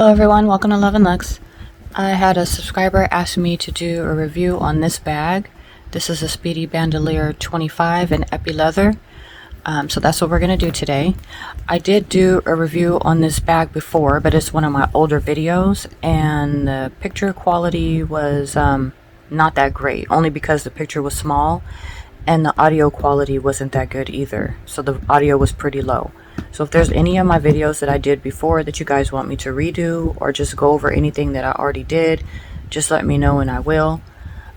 Hello everyone, welcome to Love and Lux. I had a subscriber ask me to do a review on this bag. This is a Speedy Bandolier 25 in Epi Leather. So that's what we're going to do today. I did do a review on this bag before, but it's one of my older videos, and the picture quality was not that great, only because the picture was small, and the audio quality wasn't that good either. So the audio was pretty low. So if there's any of my videos that I did before that you guys want me to redo, or just go over anything that I already did, just let me know and I will.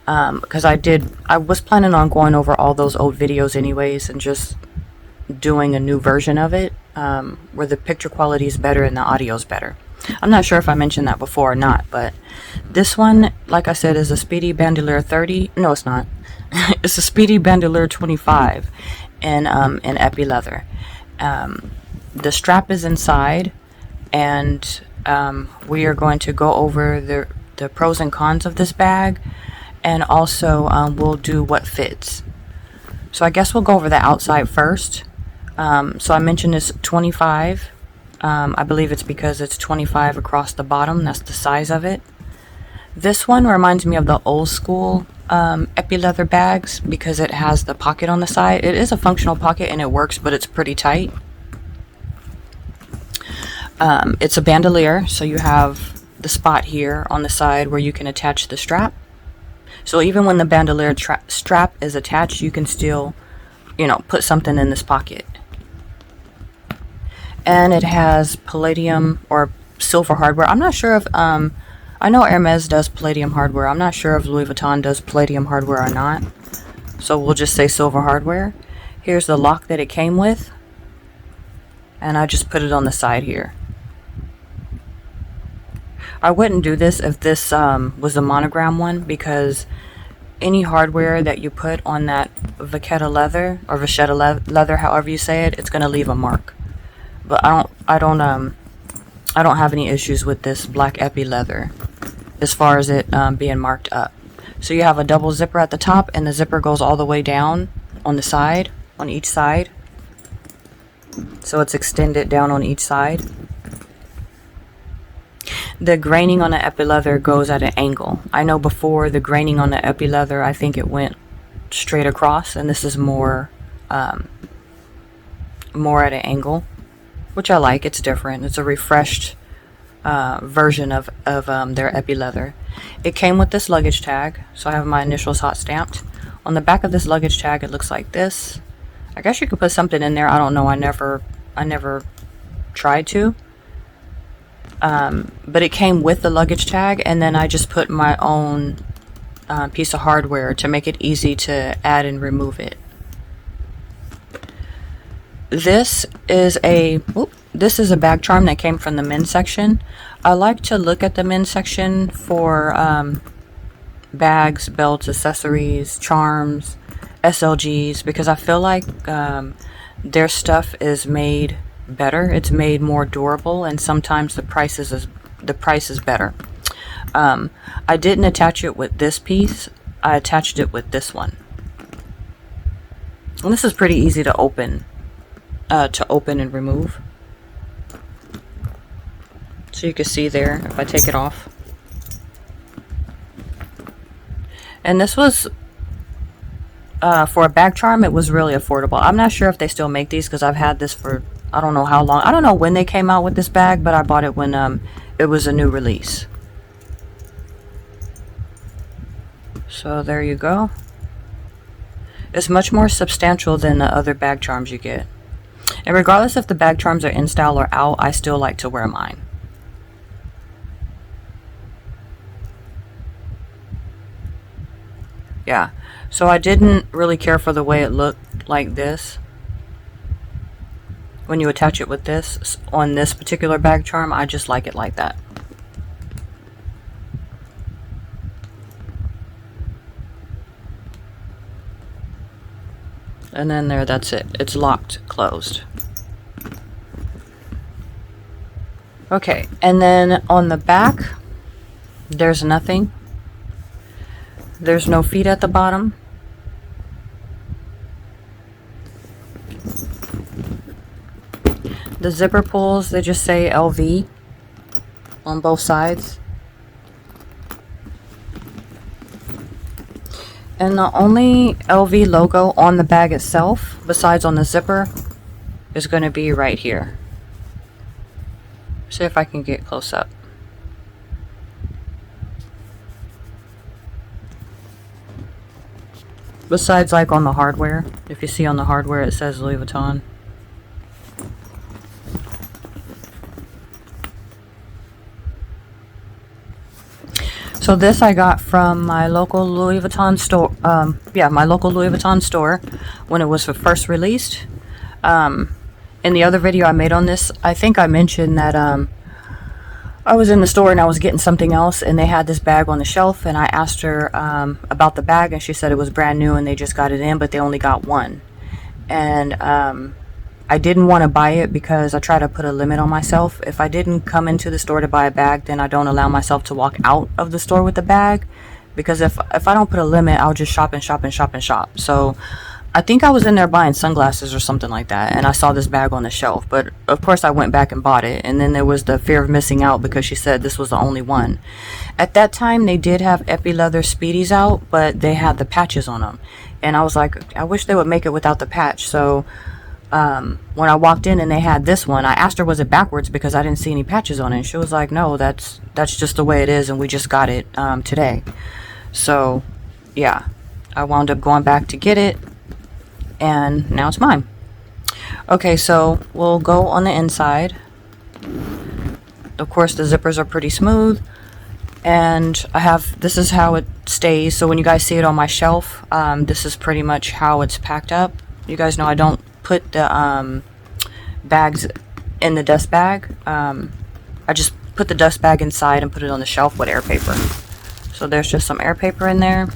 Because I was planning on going over all those old videos anyways and just doing a new version of it, where the picture quality is better and the audio is better. I'm not sure if I mentioned that before or not, but this one, like I said, is a Speedy Bandolier 30. No, it's not. It's a Speedy Bandolier 25 in Epi Leather. The strap is inside, and we are going to go over the pros and cons of this bag, and also we'll do what fits. So I guess we'll go over the outside first. So I mentioned this 25. I believe it's because it's 25 across the bottom. That's the size of it. This one reminds me of the old school Epi Leather bags because it has the pocket on the side. It is a functional pocket and it works, but it's pretty tight. It's a bandolier, so you have the spot here on the side where you can attach the strap. So even when the bandolier strap is attached, you can still, put something in this pocket. And it has palladium or silver hardware. I'm not sure if, I know Hermes does palladium hardware. I'm not sure if Louis Vuitton does palladium hardware or not. So we'll just say silver hardware. Here's the lock that it came with. And I just put it on the side here. I wouldn't do this if this was a monogram one, because any hardware that you put on that Vachetta leather or Vachetta leather, however you say it, it's going to leave a mark. But I don't have any issues with this black Epi leather as far as it being marked up. So you have a double zipper at the top, and the zipper goes all the way down on the side, on each side. So it's extended down on each side. The graining on the Epi leather goes at an angle. I know before, the graining on the Epi leather, I think it went straight across, and this is more at an angle, which I like. It's different. It's a refreshed version of their Epi leather. It came with this luggage tag, so I have my initials hot stamped. On the back of this luggage tag, it looks like this. I guess you could put something in there. I don't know. I never tried to. But it came with the luggage tag, and then I just put my own piece of hardware to make it easy to add and remove it. This is a bag charm that came from the men's section. I like to look at the men's section for bags, belts, accessories, charms, SLGs, because I feel like their stuff is made better. It's made more durable, and sometimes the price is better. I didn't attach it with this piece. I attached it with this one. And this is pretty easy to open and remove. So you can see there if I take it off. And this was for a bag charm, it was really affordable. I'm not sure if they still make these, because I've had this for I don't know how long. I don't know when they came out with this bag, but I bought it when it was a new release. So there you go. It's much more substantial than the other bag charms you get. And regardless if the bag charms are in style or out, I still like to wear mine. Yeah, so I didn't really care for the way it looked like this. When you attach it with this, on this particular bag charm, I just like it like that. And then there, that's it. It's locked, closed. Okay, and then on the back, there's nothing. There's no feet at the bottom. The zipper pulls, they just say LV. on both sides. And the only LV logo on the bag itself, besides on the zipper, is going to be right here. See if I can get close up. Besides, like on the hardware, if you see on the hardware it says Louis Vuitton. So this I got from my local Louis Vuitton store. My local Louis Vuitton store when it was first released. In the other video I made on this, I think I mentioned that I was in the store and I was getting something else, and they had this bag on the shelf, and I asked her about the bag, and she said it was brand new and they just got it in, but they only got one. And I didn't want to buy it because I try to put a limit on myself. If I didn't come into the store to buy a bag, then I don't allow myself to walk out of the store with the bag, because if I don't put a limit, I'll just shop and shop and shop and shop. So I think I was in there buying sunglasses or something like that, and I saw this bag on the shelf, but of course I went back and bought it. And then there was the fear of missing out because she said this was the only one. At that time they did have epi leather Speedies out, but they had the patches on them, and I was like, I wish they would make it without the patch. So when I walked in and they had this one, I asked her was it backwards because I didn't see any patches on it, and she was like, no, that's just the way it is, and we just got it today. So yeah, I wound up going back to get it, and now it's mine. Okay, so we'll go on the inside. Of course the zippers are pretty smooth, and this is how it stays. So when you guys see it on my shelf, this is pretty much how it's packed up. You guys know I don't put the bags in the dust bag. I just put the dust bag inside and put it on the shelf with air paper. So there's just some air paper in there.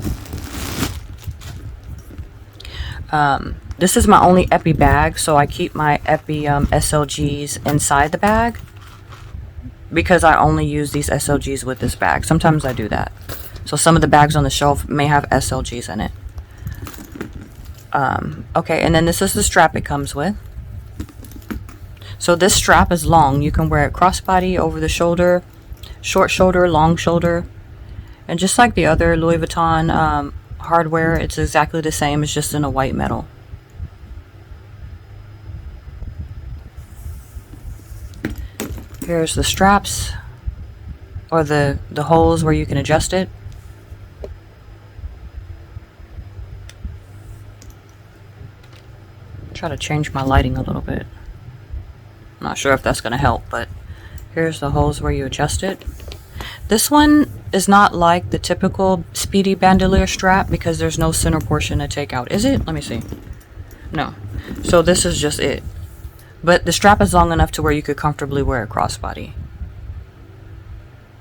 This is my only epi bag, so I keep my epi SLGs inside the bag because I only use these SLGs with this bag. Sometimes I do that. So some of the bags on the shelf may have SLGs in it. Okay, and then this is the strap it comes with. So this strap is long. You can wear it crossbody, over the shoulder, short shoulder, long shoulder. And just like the other Louis Vuitton hardware, it's exactly the same. It's just in a white metal. Here's the straps, or the holes where you can adjust it. Try to change my lighting a little bit. I'm not sure if that's going to help, but here's the holes where you adjust it. This one is not like the typical Speedy bandolier strap because there's no center portion to take out. Is it? Let me see. No. So this is just it. But the strap is long enough to where you could comfortably wear a crossbody.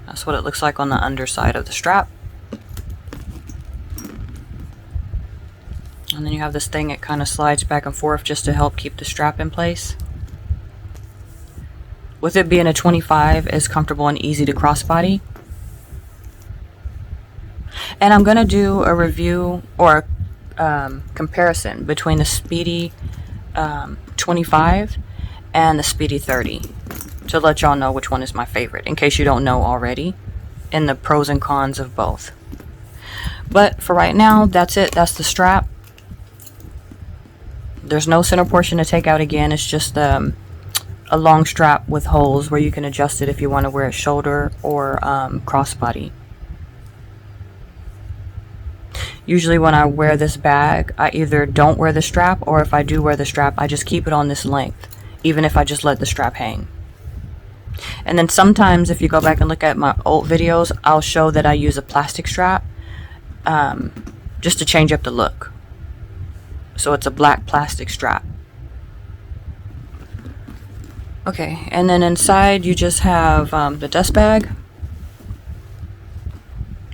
That's what it looks like on the underside of the strap. And then you have this thing, it kind of slides back and forth just to help keep the strap in place. With it being a 25, it's comfortable and easy to crossbody. And I'm going to do a review or comparison between the Speedy 25 and the Speedy 30 to let y'all know which one is my favorite, in case you don't know already, and the pros and cons of both. But for right now, that's it. That's the strap. There's no center portion to take out again. It's just a long strap with holes where you can adjust it if you want to wear it shoulder or crossbody. Usually when I wear this bag, I either don't wear the strap, or if I do wear the strap, I just keep it on this length, even if I just let the strap hang. And then sometimes if you go back and look at my old videos, I'll show that I use a plastic strap just to change up the look. So it's a black plastic strap. Okay, and then inside you just have the dust bag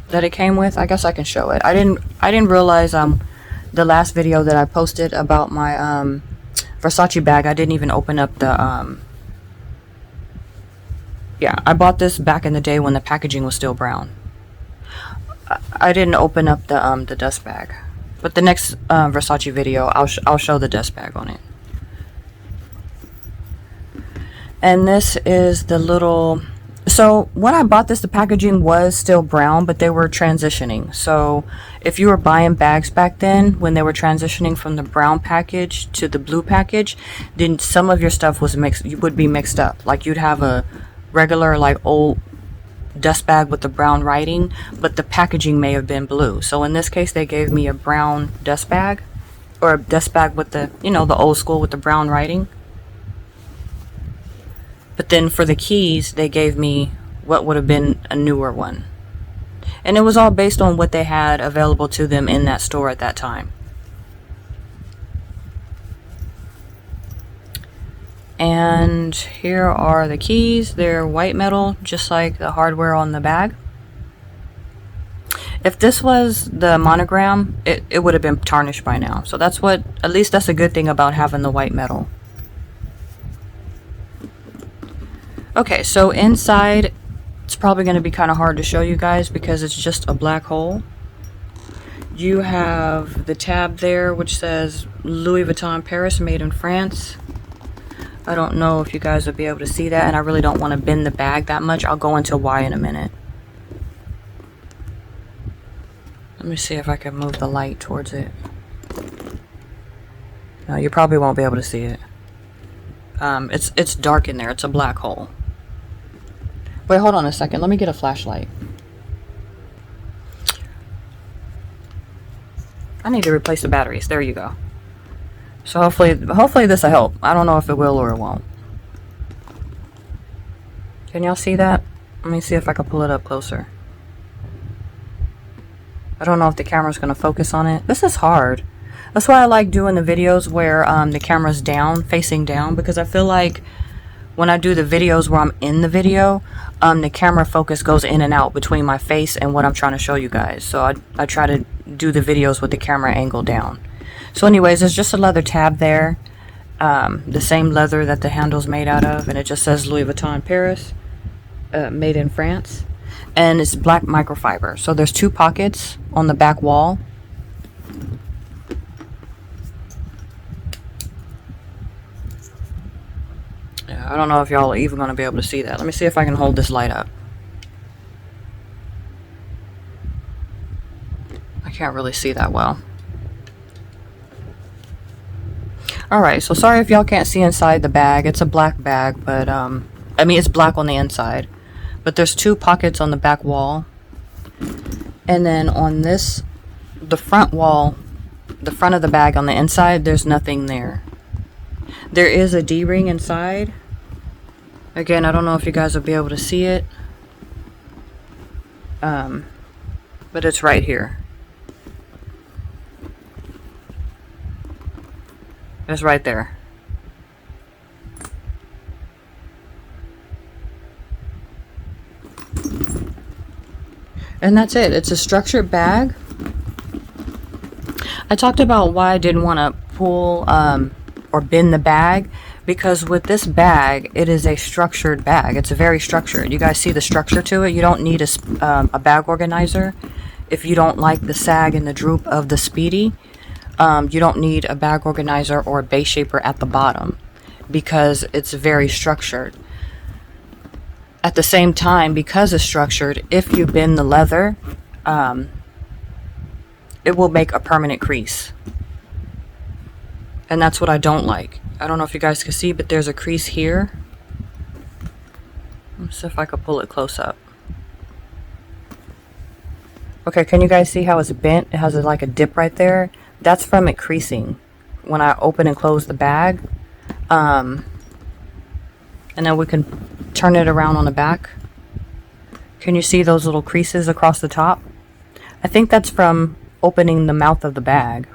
that it came with. I guess I can show it. I didn't realize the last video that I posted about my Versace bag, I didn't even open up the yeah, I bought this back in the day when the packaging was still brown. I didn't open up the dust bag. But the next Versace video, I'll show the dust bag on it. And this is the little So when I bought this, the packaging was still brown, but they were transitioning. So if you were buying bags back then, when they were transitioning from the brown package to the blue package, then some of your stuff was mixed, you would be mixed up. Like you'd have a regular, like old dust bag with the brown writing, but the packaging may have been blue. So in this case, they gave me a brown dust bag, or a dust bag with the, you know, the old school with the brown writing. But then for the keys, they gave me what would have been a newer one. And it was all based on what they had available to them in that store at that time. And here are the keys. They're white metal, just like the hardware on the bag. If this was the monogram, it would have been tarnished by now. So that's what, at least that's a good thing about having the white metal. Okay, so inside, it's probably going to be kind of hard to show you guys because it's just a black hole. You have the tab there which says Louis Vuitton Paris, made in France. I don't know if you guys will be able to see that, and I really don't want to bend the bag that much. I'll go into why in a minute. Let me see if I can move the light towards it. No, you probably won't be able to see it. It's dark in there. It's a black hole. Wait, hold on a second. Let me get a flashlight. I need to replace the batteries. There you go. So hopefully this will help. I don't know if it will or it won't. Can y'all see that? Let me see if I can pull it up closer. I don't know if the camera's going to focus on it. This is hard. That's why I like doing the videos where the camera's down, facing down, because I feel like when I do the videos where I'm in the video, the camera focus goes in and out between my face and what I'm trying to show you guys. So I try to do the videos with the camera angle down. So anyways, there's just a leather tab there. The same leather that the handle's made out of, and it just says Louis Vuitton Paris, made in France. And it's black microfiber. So there's 2 pockets on the back wall. I don't know if y'all are even going to be able to see that. Let me see if I can hold this light up. I can't really see that well. Alright, so sorry if y'all can't see inside the bag. It's a black bag, but, I mean, it's black on the inside. But there's 2 pockets on the back wall. And then on this, the front wall, the front of the bag on the inside, there's nothing there. There is a D-ring inside. Again, I don't know if you guys will be able to see it. But it's right here. It's right there. And that's it. It's a structured bag. I talked about why I didn't want to pull or bend the bag, because with this bag, it is a structured bag. It's very structured. You guys see the structure to it. You don't need a bag organizer. If you don't like the sag and the droop of the Speedy, you don't need a bag organizer or a base shaper at the bottom, because it's very structured. At the same time, because it's structured, if you bend the leather, it will make a permanent crease. And that's what I don't like. I don't know if you guys can see, but there's a crease here. Let's see if I can pull it close up. Okay, can you guys see how it's bent? It has like a dip right there. That's from it creasing when I open and close the bag. And then we can turn it around on the back. Can you see those little creases across the top? I think that's from opening the mouth of the bag.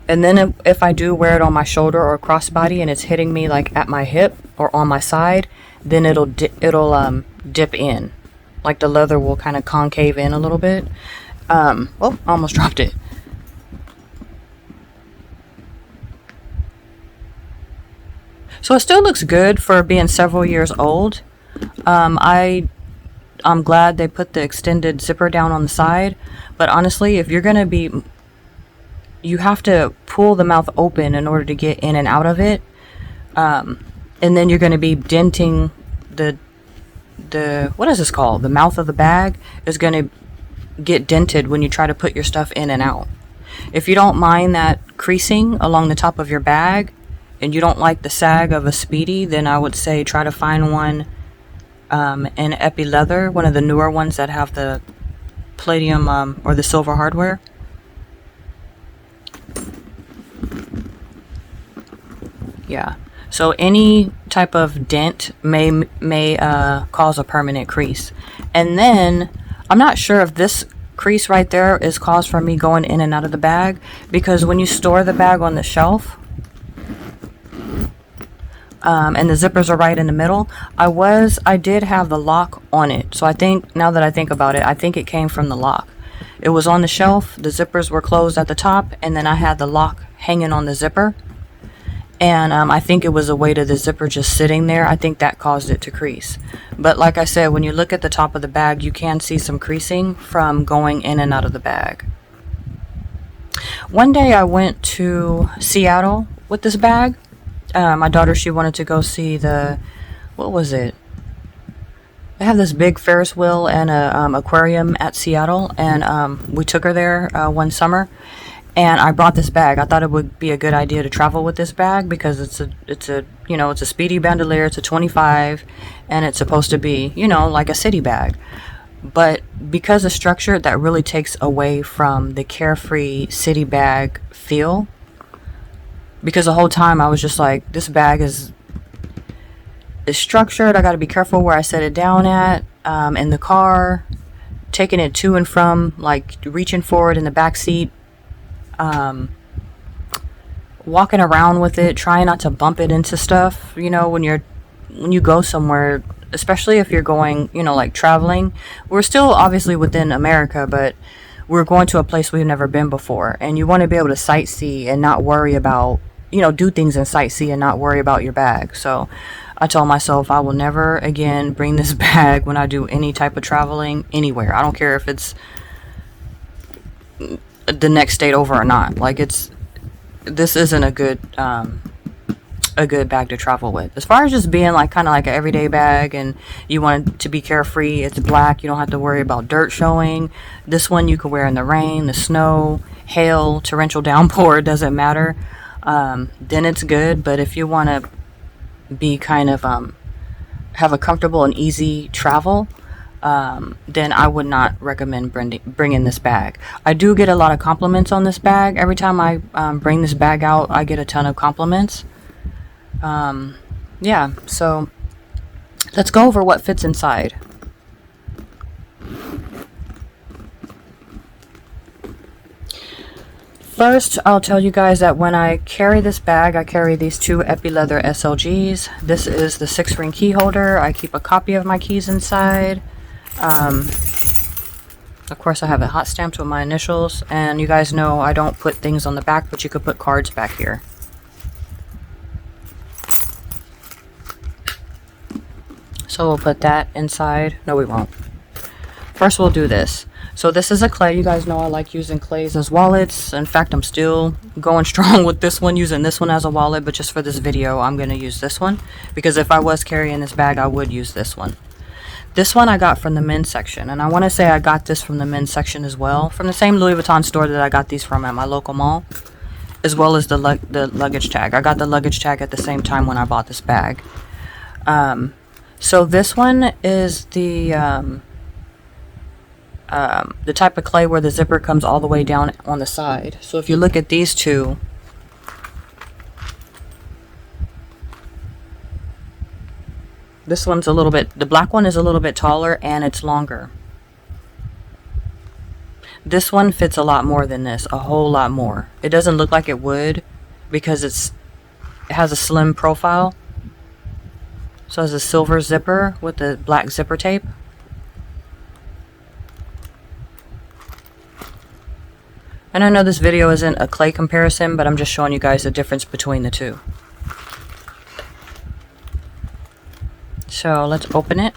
And then if I do wear it on my shoulder or crossbody and it's hitting me like at my hip or on my side, then it'll dip in. Like the leather will kind of concave in a little bit. Oh, I almost dropped it. So it still looks good for being several years old. I'm glad they put the extended zipper down on the side. But honestly, if you're going to be... You have to pull the mouth open in order to get in and out of it. And then you're going to be denting the what is this called? The mouth of the bag is going to get dented when you try to put your stuff in and out. If you don't mind that creasing along the top of your bag and you don't like the sag of a Speedy, then I would say try to find one in Epi Leather, one of the newer ones that have the palladium or the silver hardware. Yeah, so any type of dent may cause a permanent crease. And then I'm not sure if this crease right there is caused from me going in and out of the bag, because when you store the bag on the shelf and the zippers are right in the middle, I did have the lock on it. So I think, now that I think about it, I think it came from the lock. It was on the shelf, the zippers were closed at the top, and then I had the lock hanging on the zipper. And I think it was a weight of the zipper just sitting there. I think that caused it to crease. But like I said, when you look at the top of the bag, you can see some creasing from going in and out of the bag. One day I went to Seattle with this bag. My daughter, she wanted to go see what was it? They have this big Ferris wheel and a aquarium at Seattle, and we took her there one summer. And I brought this bag. I thought it would be a good idea to travel with this bag because it's a Speedy bandolier. It's a 25, and it's supposed to be, like a city bag. But because of structure, that really takes away from the carefree city bag feel. Because the whole time I was just like, this bag is structured. I got to be careful where I set it down at in the car, taking it to and from, like reaching forward in the back seat. Walking around with it, trying not to bump it into stuff, when you go somewhere, especially if you're going, like traveling. We're still obviously within America, but we're going to a place we've never been before, and you want to be able to sightsee and not worry about, do things and sightsee and not worry about your bag. So I told myself I will never again bring this bag when I do any type of traveling anywhere. I don't care if it's the next state over or not. Like, this isn't a good bag to travel with. As far as just being like kind of like an everyday bag and you want it to be carefree, it's black, you don't have to worry about dirt showing. This one you can wear in the rain, the snow, hail, torrential downpour, it doesn't matter. Then it's good. But if you want to be kind of have a comfortable and easy travel, then I would not recommend bringing this bag. I do get a lot of compliments on this bag. Every time I bring this bag out, I get a ton of compliments. Yeah, so let's go over what fits inside. First, I'll tell you guys that when I carry this bag, I carry these two Epi Leather SLGs. This is the 6-ring key holder. I keep a copy of my keys inside. Of course, I have it hot stamped with my initials, and you guys know I don't put things on the back, but you could put cards back here. So we'll put that inside. No, we won't. First, we'll do this. So this is a clay. You guys know I like using clays as wallets. In fact, I'm still going strong with this one, using this one as a wallet, but just for this video, I'm going to use this one, because if I was carrying this bag, I would use this one. This one I got from the men's section, and I want to say I got this from the men's section as well, from the same Louis Vuitton store that I got these from at my local mall, as well as the luggage tag. I got the luggage tag at the same time when I bought this bag. So this one is the type of clay where the zipper comes all the way down on the side. So if you look at these two, this one's a little bit, the black one is a little bit taller and it's longer. This one fits a lot more than this, a whole lot more. It doesn't look like it would because it has a slim profile. So it has a silver zipper with the black zipper tape. And I know this video isn't a clay comparison, but I'm just showing you guys the difference between the two. So let's open it.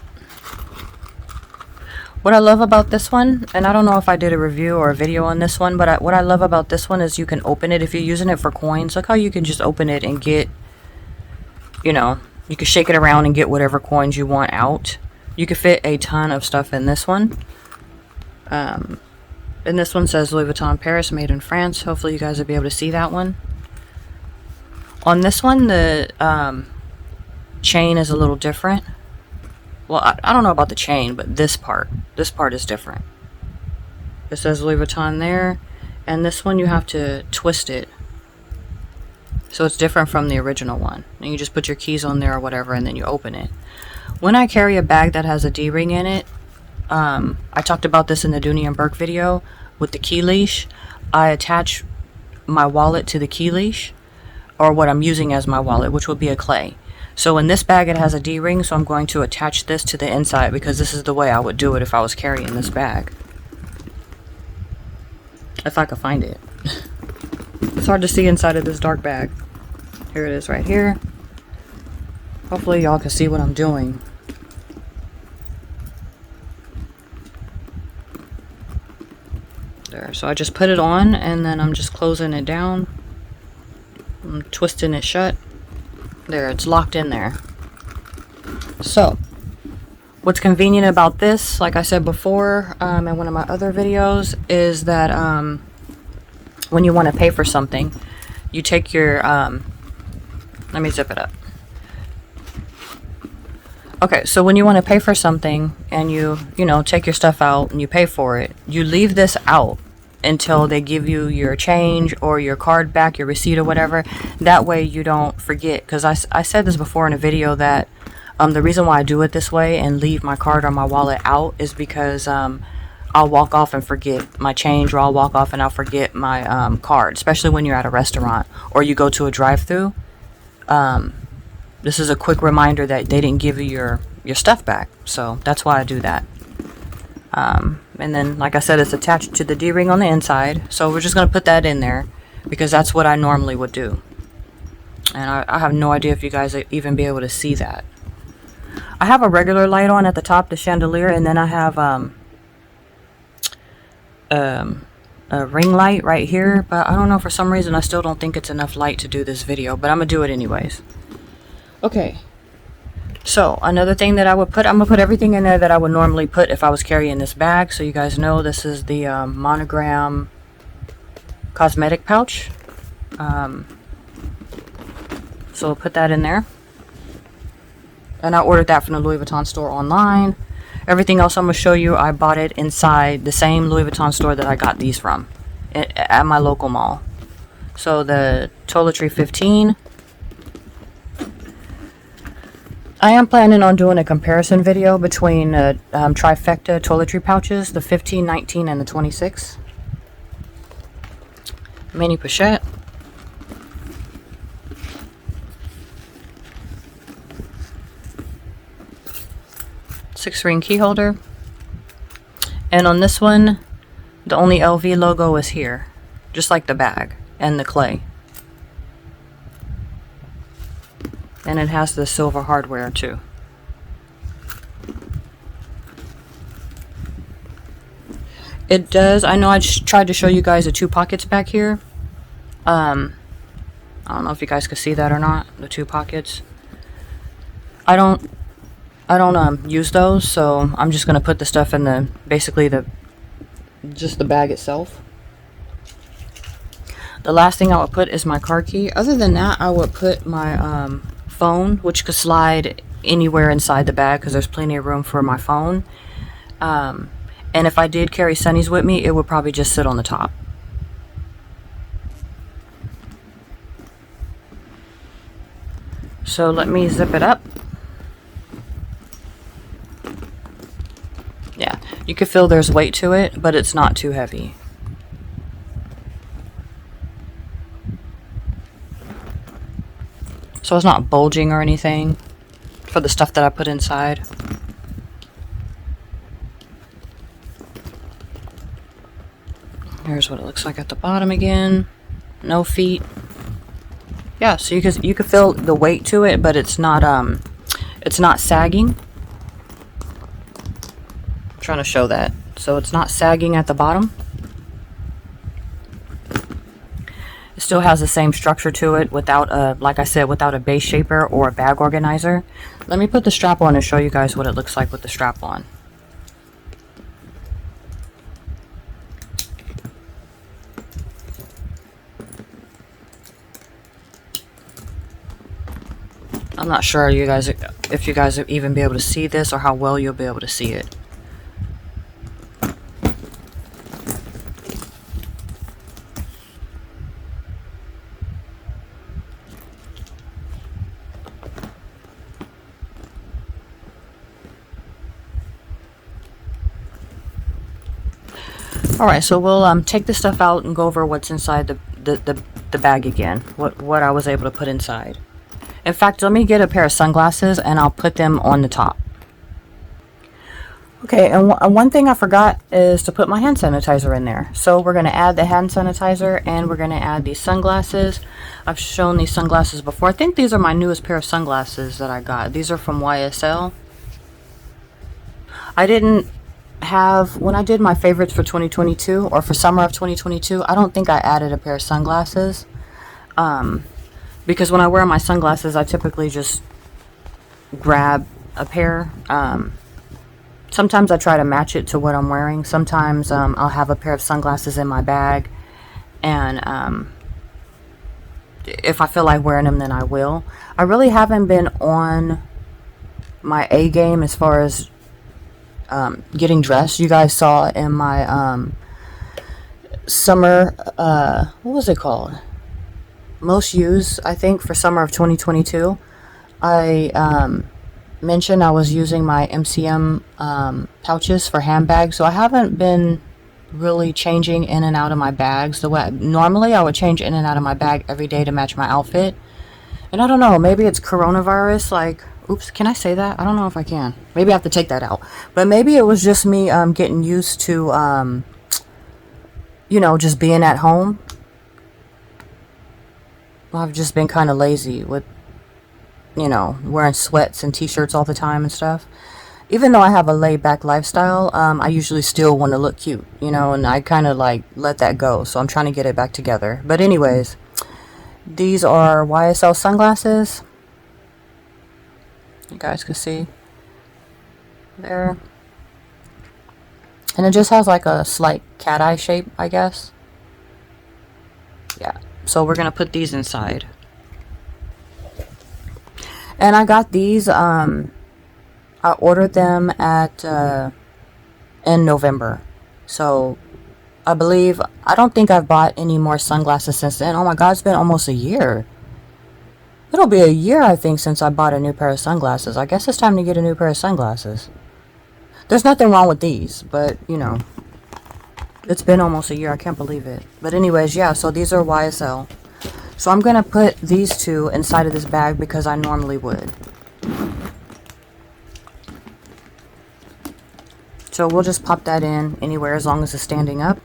What I love about this one, and I don't know if I did a review or a video on this one, but what I love about this one is you can open it if you're using it for coins. Look how you can just open it and get, you can shake it around and get whatever coins you want out. You could fit a ton of stuff in this one. And this one says Louis Vuitton Paris, made in France. Hopefully you guys will be able to see that one. On this one, the chain is a little different. Well, I don't know about the chain, but this part is different. It says Louis Vuitton there, and this one you have to twist it. So it's different from the original one. And you just put your keys on there or whatever, and then you open it. When I carry a bag that has a D-ring in it, I talked about this in the Dooney and Burke video with the key leash. I attach my wallet to the key leash, or what I'm using as my wallet, which will be a clay. So in this bag it has a D-ring, so I'm going to attach this to the inside because this is the way I would do it if I was carrying this bag. If I could find it. It's hard to see inside of this dark bag. Here it is right here. Hopefully y'all can see what I'm doing. There, so I just put it on and then I'm just closing it down. I'm twisting it shut. There, it's locked in there. So, what's convenient about this, like I said before in one of my other videos, is that when you want to pay for something, you take your, let me zip it up. Okay, so when you want to pay for something and you know, take your stuff out and you pay for it, you leave this out until they give you your change or your card back, your receipt or whatever. That way you don't forget, because I said this before in a video that the reason why I do it this way and leave my card or my wallet out is because I'll walk off and forget my change, or I'll walk off and I'll forget my card, especially when you're at a restaurant or you go to a drive-thru. This is a quick reminder that they didn't give you your stuff back, so that's why I do that. And then, like I said, it's attached to the D-ring on the inside, so we're just going to put that in there because that's what I normally would do. And I have no idea if you guys even be able to see that. I have a regular light on at the top, the chandelier, and then I have a ring light right here, but I don't know, for some reason I still don't think it's enough light to do this video, but I'm going to do it anyways. Okay. So, another thing that I would put, I'm going to put everything in there that I would normally put if I was carrying this bag. So you guys know this is the Monogram cosmetic pouch. So we'll put that in there. And I ordered that from the Louis Vuitton store online. Everything else I'm going to show you, I bought it inside the same Louis Vuitton store that I got these from. At my local mall. So the Toiletry 15. I am planning on doing a comparison video between trifecta toiletry pouches, the 15, 19, and the 26. Mini pochette. Six-ring key holder. And on this one, the only LV logo is here, just like the bag and the clay. And it has the silver hardware too. It does. I know I tried to show you guys the two pockets back here. I don't know if you guys could see that or not. The two pockets. I don't use those, so I'm just gonna put the stuff in the just the bag itself. The last thing I would put is my car key. Other than that, I would put my phone, which could slide anywhere inside the bag because there's plenty of room for my phone. And if I did carry Sunnies with me, it would probably just sit on the top. So let me zip it up. Yeah, you can feel there's weight to it, but it's not too heavy. So it's not bulging or anything for the stuff that I put inside. Here's what it looks like at the bottom again. No feet. Yeah, so you can feel the weight to it, but it's not sagging. I'm trying to show that. So it's not sagging at the bottom. It still has the same structure to it without a, like I said, without a base shaper or a bag organizer. Let me put the strap on and show you guys what it looks like with the strap on. I'm not sure if you guys will even be able to see this or how well you'll be able to see it. Alright, so we'll take this stuff out and go over what's inside the bag again. What I was able to put inside. In fact, let me get a pair of sunglasses and I'll put them on the top. Okay, and one thing I forgot is to put my hand sanitizer in there. So we're going to add the hand sanitizer and we're going to add these sunglasses. I've shown these sunglasses before. I think these are my newest pair of sunglasses that I got. These are from YSL. I didn't have, when I did my favorites for 2022 or for summer of 2022, I don't think I added a pair of sunglasses. Because when I wear my sunglasses, I typically just grab a pair. Sometimes I try to match it to what I'm wearing. Sometimes I'll have a pair of sunglasses in my bag. And if I feel like wearing them, then I will. I really haven't been on my A game as far as getting dressed. You guys saw in my summer, what was it called? Most used, I think, for summer of 2022. I mentioned I was using my MCM pouches for handbags, so I haven't been really changing in and out of my bags the way normally I would change in and out of my bag every day to match my outfit. And I don't know, maybe it's coronavirus, like, oops, can I say that? I don't know if I can. Maybe I have to take that out. But maybe it was just me getting used to you know, just being at home. I've just been kind of lazy with, you know, wearing sweats and t-shirts all the time and stuff. Even though I have a laid-back lifestyle, I usually still want to look cute, you know, and I kind of like let that go. So I'm trying to get it back together. But anyways, these are YSL sunglasses. You guys can see there. And it just has like a slight cat eye shape, I guess. Yeah. So we're going to put these inside. And I got these, I ordered them at, in November. So, I don't think I've bought any more sunglasses since then. Oh my god, it's been almost a year. It'll be a year, I think, since I bought a new pair of sunglasses. I guess it's time to get a new pair of sunglasses. There's nothing wrong with these, but, you know. It's been almost a year. I can't believe it. But anyways, yeah, so these are YSL. So I'm going to put these two inside of this bag because I normally would. So we'll just pop that in anywhere as long as it's standing up.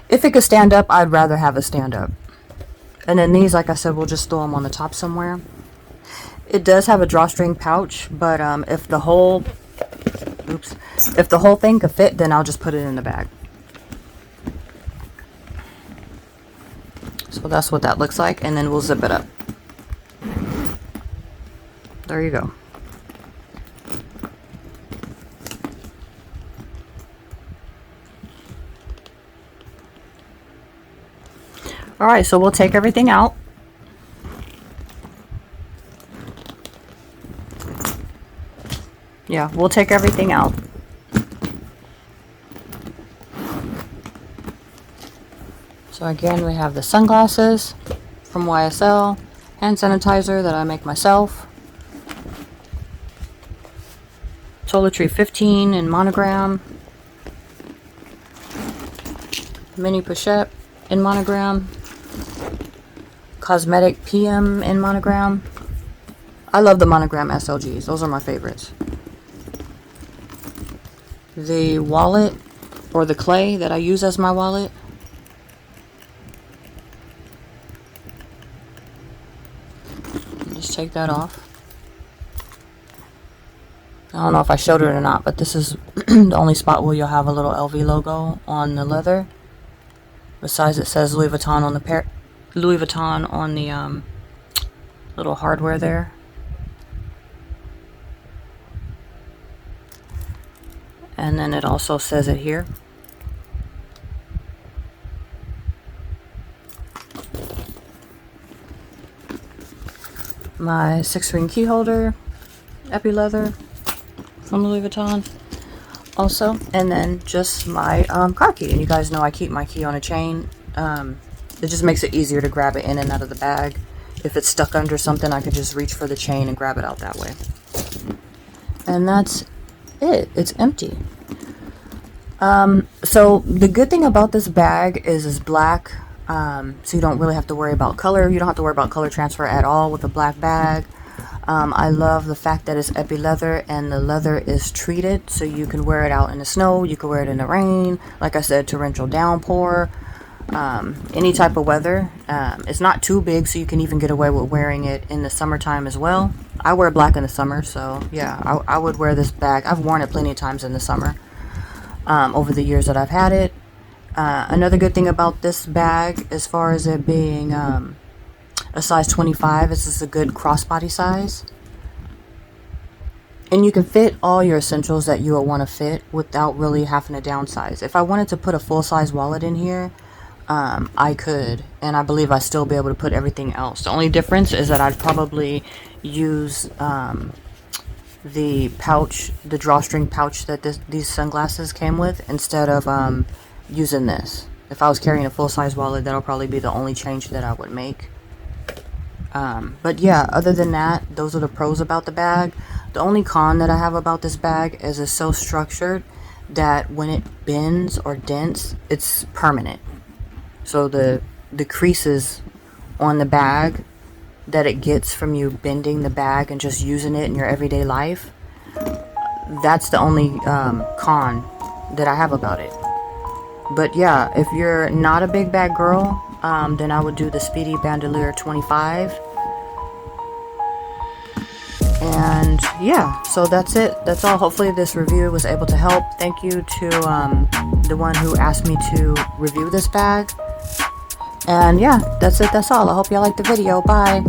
If it could stand up, I'd rather have it stand up. And then these, like I said, we'll just throw them on the top somewhere. It does have a drawstring pouch, but if the whole thing could fit, then I'll just put it in the bag. So that's what that looks like, and then we'll zip it up. There you go. Alright, so we'll take everything out. Yeah, we'll take everything out. So again, we have the sunglasses from YSL, hand sanitizer that I make myself, Toiletry 15 in monogram, mini pochette in monogram, cosmetic PM in monogram. I love the monogram SLGs. Those are my favorites. The wallet, or the clay that I use as my wallet. Just take that off. I don't know if I showed it or not, but this is the only spot where you'll have a little LV logo on the leather. Besides, it says Louis Vuitton on the little hardware there. And then it also says it here. My 6-ring key holder, epi leather from Louis Vuitton also, and then just my car key. And you guys know I keep my key on a chain. It just makes it easier to grab it in and out of the bag. If it's stuck under something, I can just reach for the chain and grab it out that way. And that's it. It's empty. So the good thing about this bag is it's black. So you don't really have to worry about color. You don't have to worry about color transfer at all with a black bag. I love the fact that it's epi leather and the leather is treated, so you can wear it out in the snow, you can wear it in the rain, like I said, torrential downpour, any type of weather. It's not too big, so you can even get away with wearing it in the summertime as well. I wear black in the summer, so yeah, I would wear this bag. I've worn it plenty of times in the summer over the years that I've had it. Another good thing about this bag, as far as it being a size 25, this is a good crossbody size. And you can fit all your essentials that you will want to fit without really having to downsize. If I wanted to put a full-size wallet in here, I could, and I believe I still be able to put everything else. The only difference is that I'd probably use the pouch, the drawstring pouch that these sunglasses came with, instead of using this. If I was carrying a full-size wallet, that'll probably be the only change that I would make. But yeah, other than that, those are the pros about the bag. The only con that I have about this bag is it's so structured that when it bends or dents, it's permanent. So the creases on the bag that it gets from you bending the bag and just using it in your everyday life, that's the only con that I have about it. But yeah, if you're not a big bag girl, then I would do the Speedy Bandolier 25. And yeah, so that's it. That's all. Hopefully this review was able to help. Thank you to the one who asked me to review this bag. And yeah, that's it. That's all. I hope y'all liked the video. Bye.